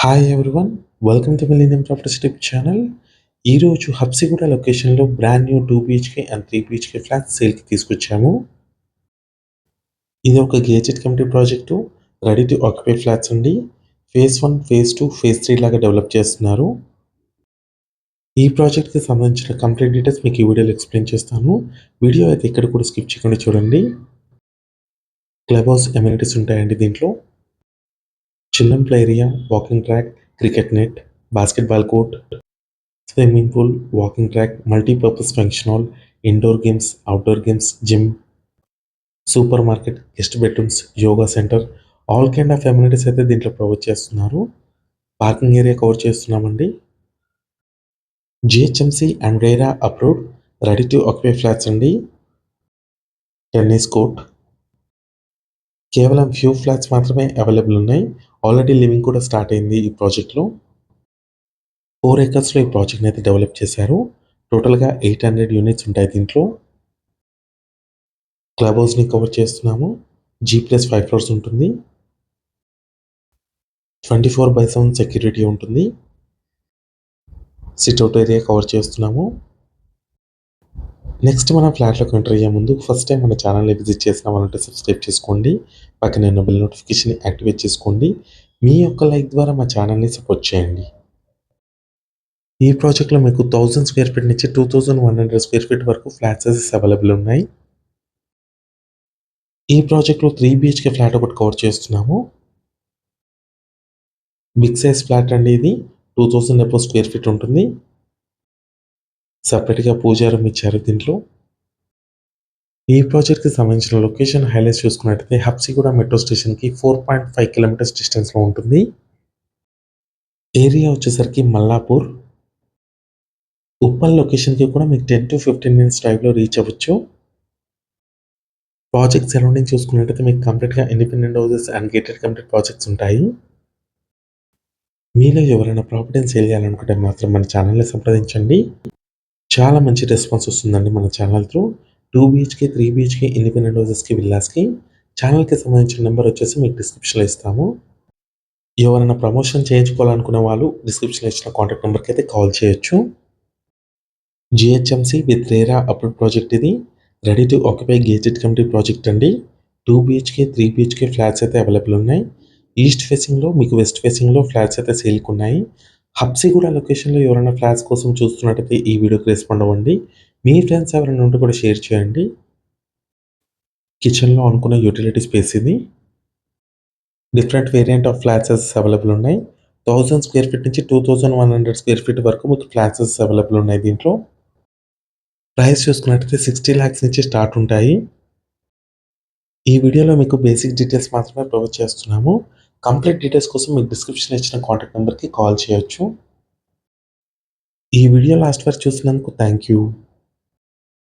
Hi everyone. Welcome to millennium properties YouTube channel. ఈరోజు హబ్సిగూడ లొకేషన్‌లో brand new 2 BHK and 3 BHK flats సేల్‌కి తీసుకొచ్చాము. ఇది ఒక gated community project. Ready to occupy flats అండి. ఫేజ్ 1, ఫేజ్ 2, ఫేజ్ 3 లాగా డెవలప్ చేస్తున్నారు. ఈ ప్రాజెక్ట్‌కి సంబంధించిన కంప్లీట్ డీటెయిల్స్ మీకు ఈ వీడియోలో ఎక్స్‌ప్లెయిన్ చేస్తాను. వీడియో అయితే ఎక్కడ కూడా స్కిప్ చేయకుండా చూడండి. క్లబ్ హౌస్ అమ్యూనిటీస్ ఉంటాయండి దీంట్లో. Children play area, walking track, cricket net, basketball court, swimming pool, walking track, multipurpose function hall, indoor games, outdoor games, gym, super market, guest bedrooms, yoga centre, all kind of amenities అయితే దీంట్లో provide చేస్తున్నారు. Parking area cover చేస్తున్నామండి. GHMC and RERA approved ready to occupy flats అండి. Tennis court, కేవలం few flats మాత్రమే available ఉన్నాయి. Already living కూడా start అయింది ఈ ప్రాజెక్ట్లో. 4 ఎకర్స్‌లో ఈ ప్రాజెక్ట్‌ని అయితే డెవలప్ చేశారు. టోటల్‌గా 800 యూనిట్స్ ఉంటాయి దీంట్లో. క్లబ్ హౌస్‌ని కవర్ చేస్తున్నాము. G+5 ఫ్లోర్స్ ఉంటుంది. 24/7 సెక్యూరిటీ ఉంటుంది. సిట్అవుట్ ఏరియా కవర్ చేస్తున్నాము. నెక్స్ట్ మనం ఫ్లాట్‌లోకి ఎంటర్ అయ్యే ముందు ఫస్ట్ టైం మన ఛానల్‌ని విజిట్ చేసిన వాళ్ళంటే సబ్స్క్రైబ్ చేసుకోండి. పక్కనే ఉన్న బెల్ నోటిఫికేషన్‌ని యాక్టివేట్ చేసుకోండి. మీ యొక్క లైక్ ద్వారా మా ఛానల్‌ని సపోర్ట్ చేయండి. ఈ ప్రాజెక్ట్‌లో మీకు 1000 స్క్వేర్ ఫీట్ నుంచి 2100 స్క్వేర్ ఫీట్ వరకు ఫ్లాట్స్ అవైలబుల్ ఉన్నాయి. ఈ ప్రాజెక్ట్‌లో 3 బీహెచ్‌కే ఫ్లాట్ ఒకటి కవర్ చేస్తున్నాము. బిగ్ సైజ్ ఫ్లాట్ అండి ఇది. 2000 అబోవ్ స్క్వేర్ ఫీట్ ఉంటుంది. సెపరేట్‌గా పూజా రూమ్ ఇచ్చారు దీంట్లో. ఈ ప్రాజెక్ట్‌కి సంబంధించిన లొకేషన్ హైలైట్స్ చూసుకున్నట్టయితే హబ్సిగూడ మెట్రో స్టేషన్‌కి 4.5 కిలోమీటర్స్ డిస్టెన్స్‌లో ఉంటుంది. ఏరియా వచ్చేసరికి మల్లాపూర్. ఉప్పల్ లొకేషన్‌కి కూడా మీకు 10-15 మినిట్స్ డ్రైవ్‌లో రీచ్ అవ్వచ్చు. ప్రాజెక్ట్ సరౌండింగ్ చూసుకున్నట్టయితే మీకు కంప్లీట్‌గా independent houses and gated community projects ఉంటాయి. మీలో ఎవరైనా ప్రాపర్టీని సేల్ చేయాలనుకుంటే మాత్రం మన ఛానల్‌ని సంప్రదించండి. చాలా మంచి రెస్పాన్స్ వస్తుందండి మన channel through. 2 BHK, 3 BHK independent హౌసెస్‌కి, విల్లాస్‌కి. ఛానల్‌కి సంబంధించిన నెంబర్ వచ్చేసి మీకు డిస్క్రిప్షన్‌లో ఇస్తాము. ఎవరైనా ప్రమోషన్ చేయించుకోవాలనుకునే వాళ్ళు డిస్క్రిప్షన్‌లో ఇచ్చిన కాంటాక్ట్ నెంబర్‌కి అయితే కాల్ చేయొచ్చు. GHMC with RERA approved project ఇది. Ready to occupy gated community project అండి. 2 బీహెచ్‌కే, 3 బీహెచ్‌కే ఫ్లాట్స్ అయితే అవైలబుల్ ఉన్నాయి. ఈస్ట్ ఫేసింగ్‌లో మీకు వెస్ట్ ఫేసింగ్‌లో ఫ్లాట్స్ అయితే సేల్‌కి ఉన్నాయి. హబ్సిగూడ లొకేషన్‌లో ఎవరైనా ఫ్లాట్స్ కోసం చూస్తున్నట్టయితే ఈ వీడియోకి రెస్పాండ్ అవ్వండి. మీ ఫ్రెండ్స్ ఎవరైనా ఉంటే కూడా షేర్ చేయండి. కిచెన్‌లో అనుకున్న యూటిలిటీ స్పేస్ ఇది. Different variant of flats available ఉన్నాయి. 1000 స్క్వేర్ ఫీట్ నుంచి 2100 స్క్వేర్ ఫీట్ వరకు మీకు ఫ్లాట్స్ అవైలబుల్ ఉన్నాయి దీంట్లో. ప్రైస్ చూసుకున్నట్టయితే 60 లాక్స్ నుంచి స్టార్ట్ ఉంటాయి. ఈ వీడియోలో మీకు బేసిక్ డీటెయిల్స్ మాత్రమే ప్రొవైడ్ చేస్తున్నాము. కంప్లీట్ డీటెయిల్స్ కోసం మీకు డిస్క్రిప్షన్‌లో ఇచ్చిన కాంటాక్ట్ నెంబర్‌కి కాల్ చేయొచ్చు. ఈ వీడియో లాస్ట్ వరకు చూసినందుకు థాంక్ యూ.